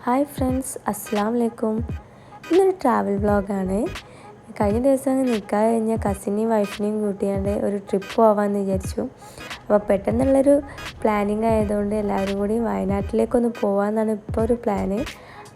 Hi friends, അസ്സലാമു അലൈക്കും. ഇന്നൊരു ട്രാവൽ വ്ളോഗാണ്. കഴിഞ്ഞ ദിവസം നിക്കാഹ് കഴിഞ്ഞ കസിനെയും വൈഫിനെയും കൂട്ടിയാണ്ട് ഒരു ട്രിപ്പ് പോകാമെന്ന് വിചാരിച്ചു. അപ്പോൾ പെട്ടെന്നുള്ളൊരു പ്ലാനിങ് ആയതുകൊണ്ട് എല്ലാവരും കൂടി വയനാട്ടിലേക്കൊന്ന് പോകാമെന്നാണ് ഇപ്പോൾ ഒരു പ്ലാന്.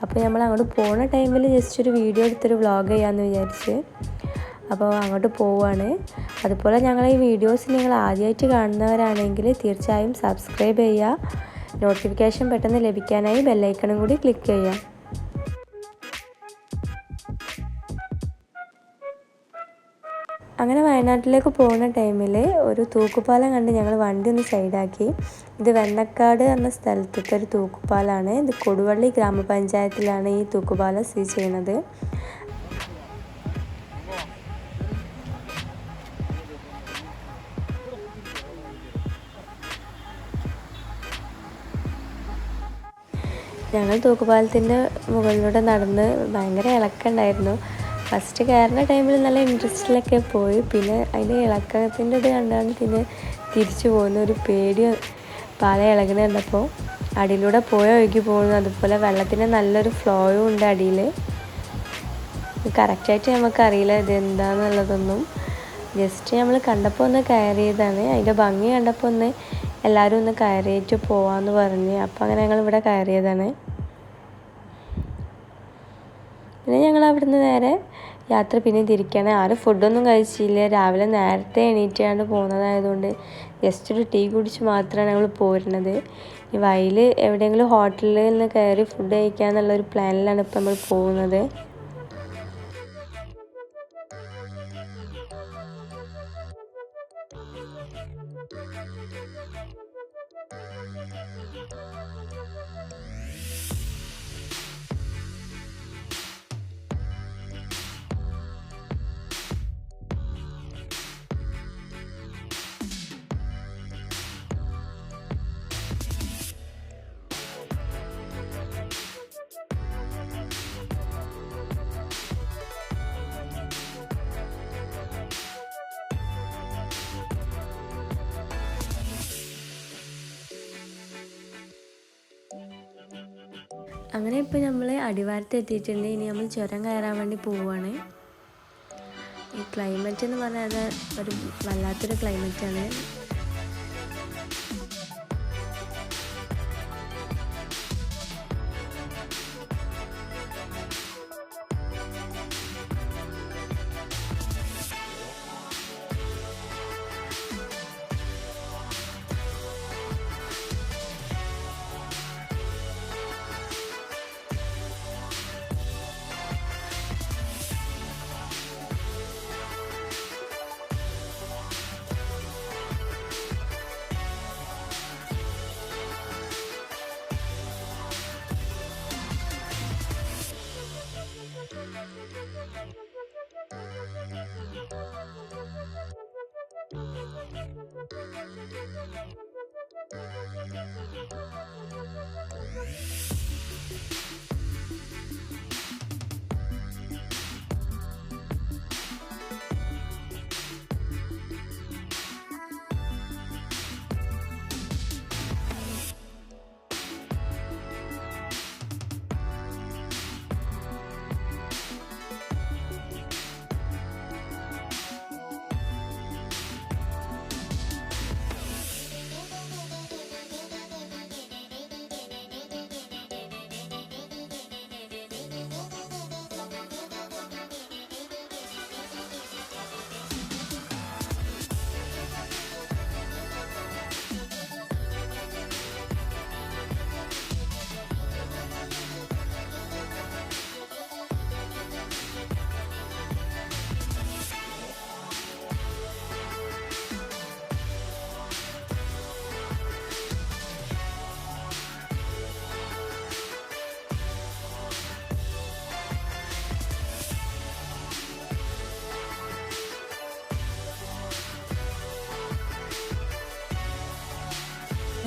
അപ്പോൾ നമ്മൾ അങ്ങോട്ട് പോകുന്ന ടൈമിൽ ജസ്റ്റ് ഒരു വീഡിയോ എടുത്തൊരു വ്ളോഗ് ചെയ്യാമെന്ന് വിചാരിച്ച് അപ്പോൾ അങ്ങോട്ട് പോവുകയാണ്. അതുപോലെ ഞങ്ങളെ ഈ വീഡിയോസ് നിങ്ങൾ ആദ്യമായിട്ട് കാണുന്നവരാണെങ്കിൽ തീർച്ചയായും സബ്സ്ക്രൈബ് ചെയ്യുക. നോട്ടിഫിക്കേഷൻ പെട്ടെന്ന് ലഭിക്കാനായി ബെല്ലൈക്കണും കൂടി ക്ലിക്ക് ചെയ്യാം. അങ്ങനെ വയനാട്ടിലേക്ക് പോകുന്ന ടൈമിൽ ഒരു തൂക്കുപാലം കണ്ട് ഞങ്ങൾ വണ്ടി ഒന്ന് സൈഡാക്കി. ഇത് വെണ്ണക്കാട് എന്ന സ്ഥലത്തെ ഒരു തൂക്കുപാലമാണ്. ഇത് കൊടുവള്ളി ഗ്രാമപഞ്ചായത്തിലാണ് ഈ തൂക്കുപാലം സ്ഥിതി ചെയ്യുന്നത്. ഞങ്ങൾ തൂക്കുപാലത്തിൻ്റെ മുകളിലൂടെ നടന്ന് ഭയങ്കര ഇളക്കമുണ്ടായിരുന്നു. ഫസ്റ്റ് കയറുന്ന ടൈമിൽ നല്ല ഇൻട്രസ്റ്റിലൊക്കെ പോയി. പിന്നെ അതിൻ്റെ ഇളക്കത്തിൻ്റെ ഇത് കണ്ടാണ് പിന്നെ തിരിച്ചു പോകുന്ന ഒരു പേടി. പാലം ഇളകുന്ന കണ്ടപ്പോൾ അടിയിലൂടെ ഒഴുകി പോകുന്നു. അതുപോലെ വെള്ളത്തിന് നല്ലൊരു ഫ്ലോയും ഉണ്ട് അടിയിൽ. കറക്റ്റായിട്ട് നമുക്കറിയില്ല ഇത് എന്താണെന്നുള്ളതൊന്നും. ജസ്റ്റ് നമ്മൾ കണ്ടപ്പോൾ ഒന്ന് കയറിയതാണ്. അതിൻ്റെ ഭംഗി കണ്ടപ്പോൾ ഒന്ന് എല്ലാവരും ഒന്ന് കയറിയിട്ട് പോവാമെന്ന് പറഞ്ഞ് അപ്പോൾ അങ്ങനെ ഞങ്ങൾ ഇവിടെ കയറിയതാണ്. പിന്നെ ഞങ്ങൾ അവിടുന്ന് നേരെ യാത്ര പിന്നെ തിരിക്കുകയാണ്. ആരും ഫുഡൊന്നും കഴിച്ചില്ല. രാവിലെ നേരത്തെ എണീറ്റാണ്ട് പോകുന്നതായതുകൊണ്ട് ജസ്റ്റ് ഒരു ടീ കുടിച്ച് മാത്രമാണ് ഞങ്ങൾ പോരുന്നത്. ഈ വഴിയിൽ എവിടെയെങ്കിലും ഹോട്ടലിൽ നിന്ന് കയറി ഫുഡ് കഴിക്കുക എന്നുള്ളൊരു പ്ലാനിലാണ് ഇപ്പോൾ നമ്മൾ പോകുന്നത്. അങ്ങനെ ഇപ്പോൾ നമ്മൾ അടിവാരത്ത് എത്തിയിട്ടുണ്ട്. ഇനി നമ്മൾ ചുരം കയറാൻ വേണ്ടി പോവുകയാണ്. ഈ ക്ലൈമറ്റ് എന്ന് പറഞ്ഞാൽ ഒരു വല്ലാത്തൊരു ക്ലൈമറ്റാണ്.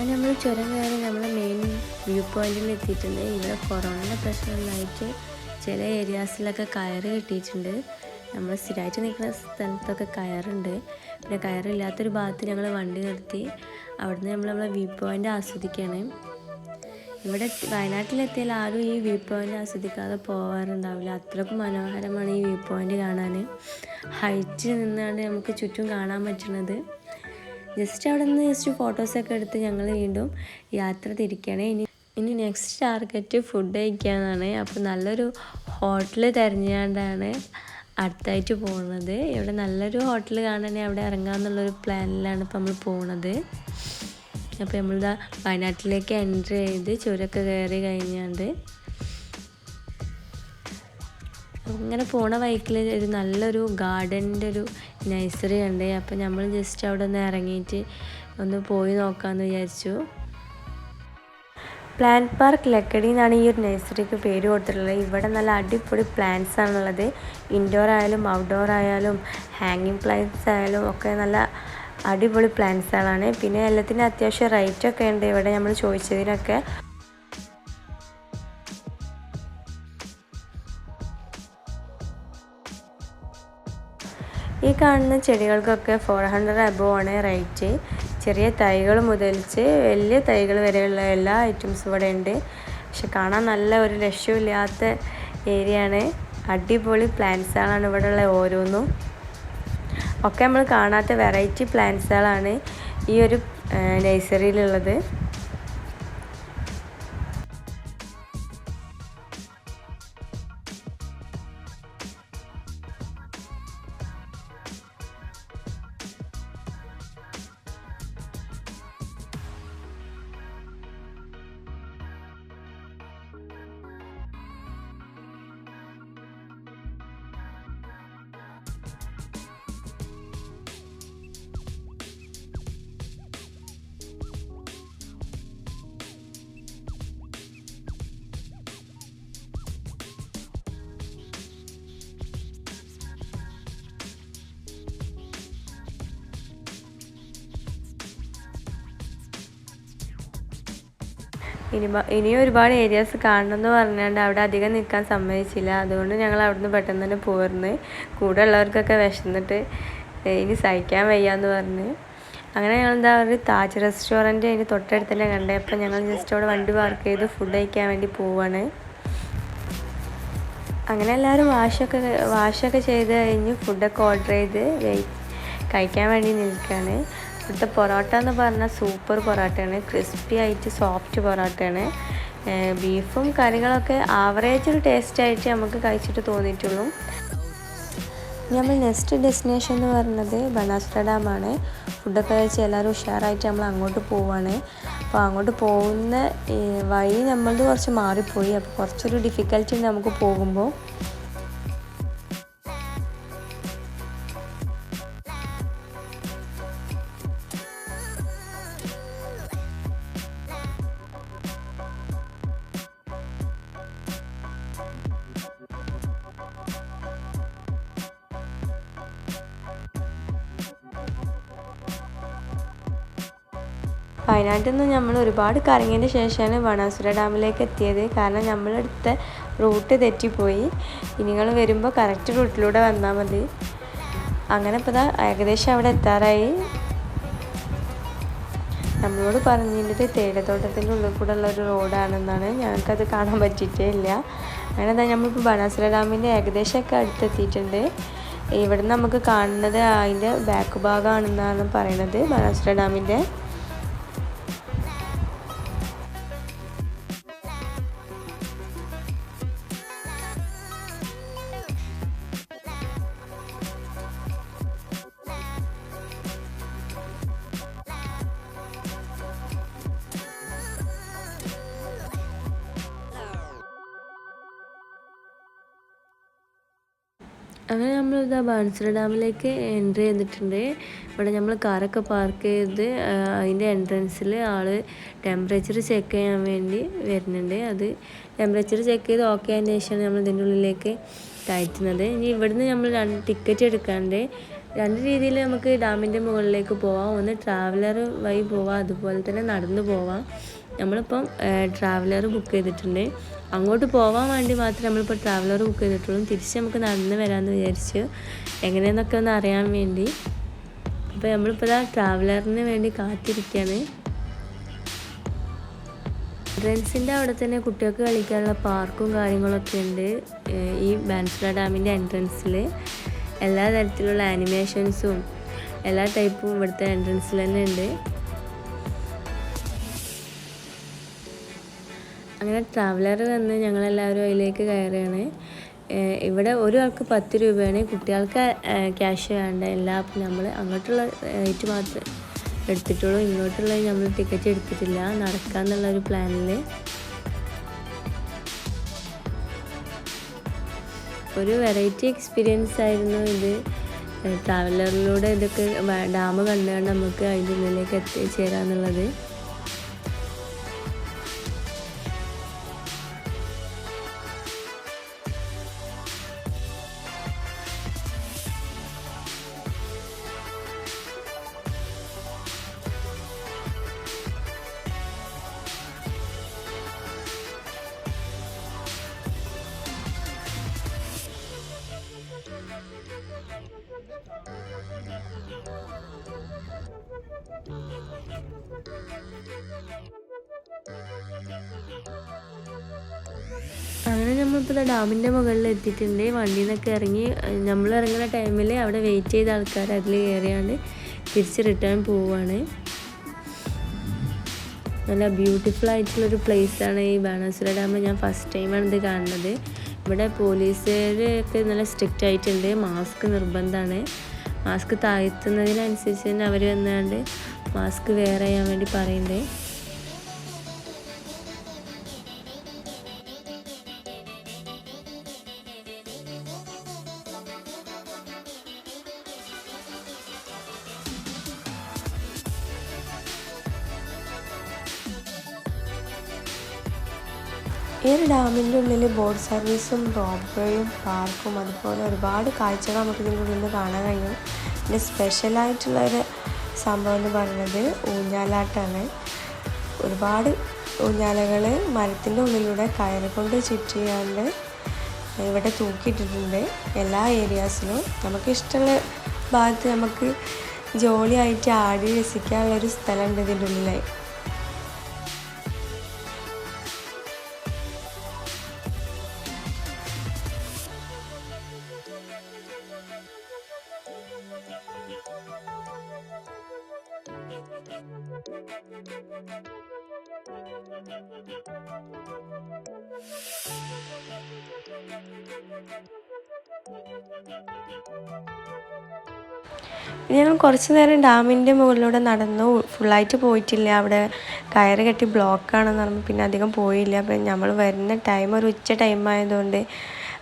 അങ്ങനെ നമ്മൾ ചുരം കയറി നമ്മളെ മെയിൻ വ്യൂ പോയിന്റിൽ എത്തിയിട്ടുണ്ട്. ഇവിടെ കൊറോണയുടെ പ്രശ്നമുണ്ടായിട്ട് ചില ഏരിയാസിലൊക്കെ കയറ് കിട്ടിയിട്ടുണ്ട്. നമ്മൾ സ്ഥിരമായിട്ട് നിൽക്കുന്ന സ്ഥലത്തൊക്കെ കയറുണ്ട്. പിന്നെ കയറില്ലാത്തൊരു ഭാഗത്ത് ഞങ്ങൾ വണ്ടി നിർത്തി അവിടുന്ന് നമ്മളെ വ്യൂ പോയിൻ്റ് ആസ്വദിക്കുകയാണ്. ഇവിടെ വയനാട്ടിലെത്തിയാൽ ആരും ഈ വ്യൂ പോയിൻ്റ് ആസ്വദിക്കാതെ പോകാറുണ്ടാവില്ല. അത്രയ്ക്കും മനോഹരമാണ് ഈ വ്യൂ പോയിൻ്റ് കാണാൻ. ഹൈറ്റിൽ നിന്നാണ് നമുക്ക് ചുറ്റും കാണാൻ പറ്റുന്നത്. ജസ്റ്റ് അവിടെ നിന്ന് ജസ്റ്റ് ഫോട്ടോസൊക്കെ എടുത്ത് ഞങ്ങൾ വീണ്ടും യാത്ര തിരിക്കുകയാണ്. ഇനി നെക്സ്റ്റ് ടാർഗറ്റ് ഫുഡ് കഴിക്കാനാണ്. അപ്പോൾ നല്ലൊരു ഹോട്ടൽ തിരഞ്ഞുകൊണ്ടാണ് അടുത്തായിട്ട് പോകുന്നത്. ഇവിടെ നല്ലൊരു ഹോട്ടൽ കാണാനേ അവിടെ ഇറങ്ങാമെന്നുള്ളൊരു പ്ലാനിലാണ് ഇപ്പോൾ നമ്മൾ പോകുന്നത്. അപ്പോൾ നമ്മളിതാ വയനാട്ടിലേക്ക് എൻട്രി ചെയ്ത് ചുരമൊക്കെ കയറി കഴിഞ്ഞാണ്ട് ഇങ്ങനെ പോണ വഴിക്കിൽ ഒരു നല്ലൊരു ഗാർഡൻ്റെ ഒരു നഴ്സറി ഉണ്ട്. അപ്പോൾ നമ്മൾ ജസ്റ്റ് അവിടെ ഒന്ന് ഇറങ്ങിയിട്ട് ഒന്ന് പോയി നോക്കാമെന്ന് വിചാരിച്ചു. പ്ലാന്റ് പാർക്ക് ലക്കടി എന്നാണ് ഈ ഒരു നഴ്സറിക്ക് പേര് കൊടുത്തിട്ടുള്ളത്. ഇവിടെ നല്ല അടിപൊളി പ്ലാന്റ്സ് ആണുള്ളത്. ഇൻഡോർ ആയാലും ഔട്ട്ഡോർ ആയാലും ഹാങ്ങിങ് പ്ലാന്റ്സ് ആയാലും ഒക്കെ നല്ല അടിപൊളി പ്ലാന്റ്സുകളാണ്. പിന്നെ എല്ലാത്തിനും അത്യാവശ്യം റേറ്റൊക്കെ ഉണ്ട് ഇവിടെ നമ്മൾ ചോദിച്ചതിനൊക്കെ. ഈ കാണുന്ന ചെടികൾക്കൊക്കെ 400 above ആണ് റേറ്റ്. ചെറിയ തൈകൾ മുതൽച്ച് വലിയ തൈകൾ വരെയുള്ള എല്ലാ ഐറ്റംസും ഇവിടെ ഉണ്ട്. പക്ഷെ കാണാൻ നല്ല ഒരു രക്ഷയില്ലാത്ത ഏരിയയാണ്. അടിപൊളി പ്ലാന്റ്സുകളാണ് ഇവിടെയുള്ള ഓരോന്നും. ഒക്കെ നമ്മൾ കാണാത്ത വെറൈറ്റി പ്ലാന്റ്സുകളാണ് ഈ ഒരു നഴ്സറിയിലുള്ളത്. ഇനിയും ഒരുപാട് ഏരിയാസ് കാണണമെന്ന് പറഞ്ഞുകൊണ്ട് അവിടെ അധികം നിൽക്കാൻ സമ്മതിച്ചില്ല. അതുകൊണ്ട് ഞങ്ങൾ അവിടുന്ന് പെട്ടെന്ന് തന്നെ പോരുന്നു. കൂടെ ഉള്ളവർക്കൊക്കെ വിശന്നിട്ട് ഇനി സഹിക്കാൻ വയ്യാന്ന് പറഞ്ഞ് അങ്ങനെ ഞങ്ങൾ എന്താ ഒരു താജ് റെസ്റ്റോറൻറ്റ് അതിന് തൊട്ടടുത്ത് തന്നെ കണ്ടേ. അപ്പോൾ ഞങ്ങൾ ജസ്റ്റ് അവിടെ വണ്ടി പാർക്ക് ചെയ്ത് ഫുഡ് കഴിക്കാൻ വേണ്ടി പോവാണ്. അങ്ങനെ എല്ലാവരും വാഷൊക്കെ ചെയ്ത് കഴിഞ്ഞ് ഫുഡൊക്കെ ഓർഡർ ചെയ്ത് കഴിക്കാൻ വേണ്ടി നിൽക്കുകയാണ്. ഇവിടുത്തെ പൊറോട്ട എന്ന് പറഞ്ഞാൽ സൂപ്പർ പൊറോട്ടയാണ്. ക്രിസ്പി ആയിട്ട് സോഫ്റ്റ് പൊറോട്ടയാണ്. ബീഫും കറികളൊക്കെ ആവറേജ് ഒരു ടേസ്റ്റായിട്ട് നമുക്ക് കഴിച്ചിട്ട് തോന്നിയിട്ടുള്ളൂ. നമ്മൾ നെക്സ്റ്റ് ഡെസ്റ്റിനേഷൻ എന്ന് പറയുന്നത് ബണാസുര ഡാമാണ്. ഫുഡൊക്കെ കഴിച്ച് എല്ലാവരും ഉഷാറായിട്ട് നമ്മൾ അങ്ങോട്ട് പോവുകയാണ്. അപ്പോൾ അങ്ങോട്ട് പോകുന്ന വഴി നമ്മളത് കുറച്ച് മാറിപ്പോയി. അപ്പോൾ കുറച്ചൊരു ഡിഫിക്കൽറ്റി ഉണ്ട് നമുക്ക് പോകുമ്പോൾ. വയനാട്ടിൽ നിന്ന് നമ്മൾ ഒരുപാട് കറങ്ങിയതിന് ശേഷമാണ് ബണാസുര ഡാമിലേക്ക് എത്തിയത്. കാരണം നമ്മളെടുത്ത റൂട്ട് തെറ്റിപ്പോയി. ഇനി നിങ്ങൾ വരുമ്പോൾ കറക്റ്റ് റൂട്ടിലൂടെ വന്നാൽ മതി. അങ്ങനെ ഇപ്പോൾ ഏകദേശം അവിടെ എത്താറായി. നമ്മളോട് പറഞ്ഞിട്ട് തേയിലത്തോട്ടത്തിൻ്റെ ഉള്ളിൽ കൂടെ ഉള്ളൊരു റോഡാണെന്നാണ്. ഞങ്ങൾക്കത് കാണാൻ പറ്റിയിട്ടേ ഇല്ല. അങ്ങനെ നമ്മളിപ്പോൾ ബണാസുര ഡാമിൻ്റെ ഏകദേശമൊക്കെ അടുത്തെത്തിയിട്ടുണ്ട്. ഇവിടെ നമുക്ക് കാണുന്നത് അതിൻ്റെ ബാക്ക് ഭാഗമാണെന്നാണ് പറയുന്നത് ബണാസുര ഡാമിൻ്റെ. അങ്ങനെ നമ്മളിതാ ബണാസുര ഡാമിലേക്ക് എൻട്രി ചെയ്തിട്ടുണ്ട്. ഇവിടെ നമ്മൾ കാറൊക്കെ പാർക്ക് ചെയ്ത് അതിൻ്റെ എൻട്രൻസിൽ ആൾ ടെമ്പറേച്ചർ ചെക്ക് ചെയ്യാൻ വേണ്ടി വരുന്നുണ്ട്. അത് ടെമ്പറേച്ചർ ചെക്ക് ചെയ്ത് ഓക്കെ ആയതിന് ശേഷമാണ് നമ്മൾ ഇതിൻ്റെ ഉള്ളിലേക്ക് കയറ്റുന്നത്. ഇനി ഇവിടുന്ന് നമ്മൾ 2 ടിക്കറ്റ് എടുക്കാണ്ട് 2 രീതിയിൽ നമുക്ക് ഡാമിൻ്റെ മുകളിലേക്ക് പോവാം. ഒന്ന് ട്രാവലർ വഴി പോവാം, അതുപോലെ തന്നെ നടന്നു പോവാം. നമ്മളിപ്പം ട്രാവലർ ബുക്ക് ചെയ്തിട്ടുണ്ട്. അങ്ങോട്ട് പോകാൻ വേണ്ടി മാത്രമേ നമ്മളിപ്പോൾ ട്രാവലർ ബുക്ക് ചെയ്തിട്ടുള്ളൂ. തിരിച്ച് നമുക്ക് നടന്ന് വരാമെന്ന് വിചാരിച്ചു, എങ്ങനെയെന്നൊക്കെ ഒന്ന് അറിയാൻ വേണ്ടി. അപ്പോൾ നമ്മളിപ്പോൾ ട്രാവലറിന് വേണ്ടി കാത്തിരിക്കുകയാണ്. എൻട്രൻസിൻ്റെ അവിടെ തന്നെ കുട്ടികൾക്ക് കളിക്കാനുള്ള പാർക്കും കാര്യങ്ങളൊക്കെ ഉണ്ട്. ഈ ബാൻസുല ഡാമിൻ്റെ എൻട്രൻസിൽ എല്ലാ തരത്തിലുള്ള ആനിമേഷൻസും എല്ലാ ടൈപ്പും ഇവിടുത്തെ എൻട്രൻസിൽ തന്നെ ഉണ്ട്. അങ്ങനെ ട്രാവലർ വന്ന് ഞങ്ങളെല്ലാവരും അതിലേക്ക് കയറുകയാണ്. ഇവിടെ ഒരാൾക്ക് 10 രൂപയാണ്, കുട്ടികൾക്ക് ക്യാഷ് വേണ്ട. എല്ലാം നമ്മൾ അങ്ങോട്ടുള്ള റേറ്റ് മാത്രമേ എടുത്തിട്ടുള്ളൂ, ഇങ്ങോട്ടുള്ളത് നമ്മൾ ടിക്കറ്റ് എടുത്തിട്ടില്ല, നടക്കാമെന്നുള്ളൊരു പ്ലാനിൽ. ഒരു വെറൈറ്റി എക്സ്പീരിയൻസ് ആയിരുന്നു ഇത്. ട്രാവലറിലൂടെ ഇതൊക്കെ ഡാം കണ്ടുകൊണ്ട് നമുക്ക് അതിൻ്റെ ഉള്ളിലേക്ക് എത്തിച്ചേരാന്നുള്ളത്. അങ്ങനെ നമ്മളിപ്പോൾ ഡാമിൻ്റെ മുകളിൽ എത്തിയിട്ടുണ്ട്. വണ്ടിയിൽ നിന്നൊക്കെ ഇറങ്ങി നമ്മൾ ഇറങ്ങുന്ന ടൈമിൽ അവിടെ വെയിറ്റ് ചെയ്ത ആൾക്കാർ അതിൽ കയറിയാണ്ട് തിരിച്ച് റിട്ടേൺ പോവുകയാണ്. നല്ല ബ്യൂട്ടിഫുൾ ആയിട്ടുള്ളൊരു പ്ലേസാണ് ഈ ബാണാസുര ഡാം. ഞാൻ ഫസ്റ്റ് ടൈമാണ് ഇത് കാണുന്നത്. ഇവിടെ പോലീസുകാരൊക്കെ നല്ല സ്ട്രിക്റ്റ് ആയിട്ടുണ്ട്, മാസ്ക് നിർബന്ധമാണ്. മാസ്ക് താഴ്ത്തുന്നതിനനുസരിച്ച് തന്നെ അവർ വന്നാണ്ട് മാസ്ക് വെയർ ചെയ്യാൻ വേണ്ടി പറയുന്നുണ്ട്. ഈ ഒരു ഡാമിൻ്റെ ഉള്ളിൽ ബോട്ട് സർവീസും റോപ്വേയും പാർക്കും അതുപോലെ ഒരുപാട് കാഴ്ചകൾ നമുക്ക് ഇതിൻ്റെ ഉള്ളിൽ നിന്ന് കാണാൻ കഴിയും. പിന്നെ സ്പെഷ്യലായിട്ടുള്ളൊരു സംഭവം എന്ന് പറയുന്നത് ഊഞ്ഞാലാട്ടാണ്. ഒരുപാട് ഊഞ്ഞാലകൾ മരത്തിൻ്റെ ഉള്ളിലൂടെ കയറ് കൊണ്ട് ചുറ്റിയാണ്ട് ഇവിടെ തൂക്കിയിട്ടിട്ടുണ്ട്. എല്ലാ ഏരിയാസിലും നമുക്ക് ഇഷ്ടമുള്ള ഭാഗത്ത് നമുക്ക് ജോളിയായിട്ട് ആടി രസിക്കാനുള്ളൊരു സ്ഥലമുണ്ട് ഇതിൻ്റെ ഉള്ളിൽ. ഞങ്ങൾ കുറച്ച് നേരം ഡാമിൻ്റെ മുകളിലൂടെ നടന്നു. ഫുള്ളായിട്ട് പോയിട്ടില്ല, അവിടെ കയറ് കെട്ടി ബ്ലോക്കാണെന്ന് പറഞ്ഞു. പിന്നെ അധികം പോയില്ല. അപ്പം നമ്മൾ വരുന്ന ടൈം ഒരു ഉച്ച ടൈം ആയതുകൊണ്ട്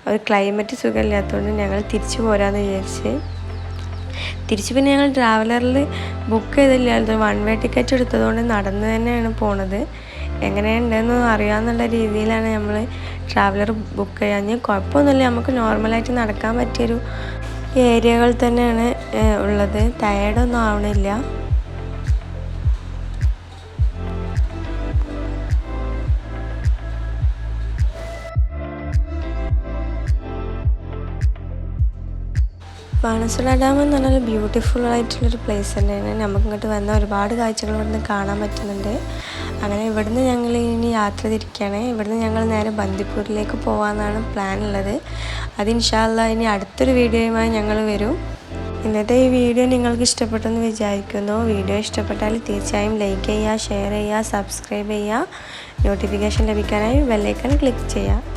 ഒരു ക്ലൈമറ്റ് സുഖമില്ലാത്തതുകൊണ്ട് ഞങ്ങൾ തിരിച്ചു പോരാമെന്ന് വിചാരിച്ച് തിരിച്ച് പിന്നെ ഞങ്ങൾ ട്രാവലറിൽ ബുക്ക് ചെയ്തില്ല, 1 വേ ടിക്കറ്റ് എടുത്തതുകൊണ്ട് നടന്ന് തന്നെയാണ് പോണത്. എങ്ങനെയുണ്ടെന്ന് അറിയാമെന്നുള്ള രീതിയിലാണ് നമ്മൾ ട്രാവലർ ബുക്ക് ചെയ്യാൻ. കുഴപ്പമൊന്നുമില്ല, നമുക്ക് നോർമലായിട്ട് നടക്കാൻ പറ്റിയൊരു ഏരിയകൾ തന്നെയാണ് ഉള്ളത്. ടയേർഡൊന്നും ആവണില്ല. ബാണാസുര ഡാം എന്ന് പറഞ്ഞാൽ ബ്യൂട്ടിഫുൾ ആയിട്ടുള്ളൊരു പ്ലേസ് തന്നെയാണ്. നമുക്ക് ഇങ്ങോട്ട് വന്ന ഒരുപാട് കാഴ്ചകൾ ഇവിടുന്ന് കാണാൻ പറ്റുന്നുണ്ട്. അങ്ങനെ ഇവിടുന്ന് ഞങ്ങൾ ഇനി യാത്ര തിരിക്കുകയാണ്. ഇവിടുന്ന് ഞങ്ങൾ നേരെ ബന്ദിപ്പൂരിലേക്ക് പോകാമെന്നാണ് പ്ലാൻ ഉള്ളത്. അത് ഇൻഷാ അല്ലാഹ് ഇനി അടുത്തൊരു വീഡിയോയുമായി ഞങ്ങൾ വരും. ഇന്നത്തെ ഈ വീഡിയോ നിങ്ങൾക്ക് ഇഷ്ടപ്പെട്ടെന്ന് വിചാരിക്കുന്നു. വീഡിയോ ഇഷ്ടപ്പെട്ടാൽ തീർച്ചയായും ലൈക്ക് ചെയ്യുക, ഷെയർ ചെയ്യുക, സബ്സ്ക്രൈബ് ചെയ്യുക. നോട്ടിഫിക്കേഷൻ ലഭിക്കാനായി ബെല്ലൈക്കൺ ക്ലിക്ക് ചെയ്യുക.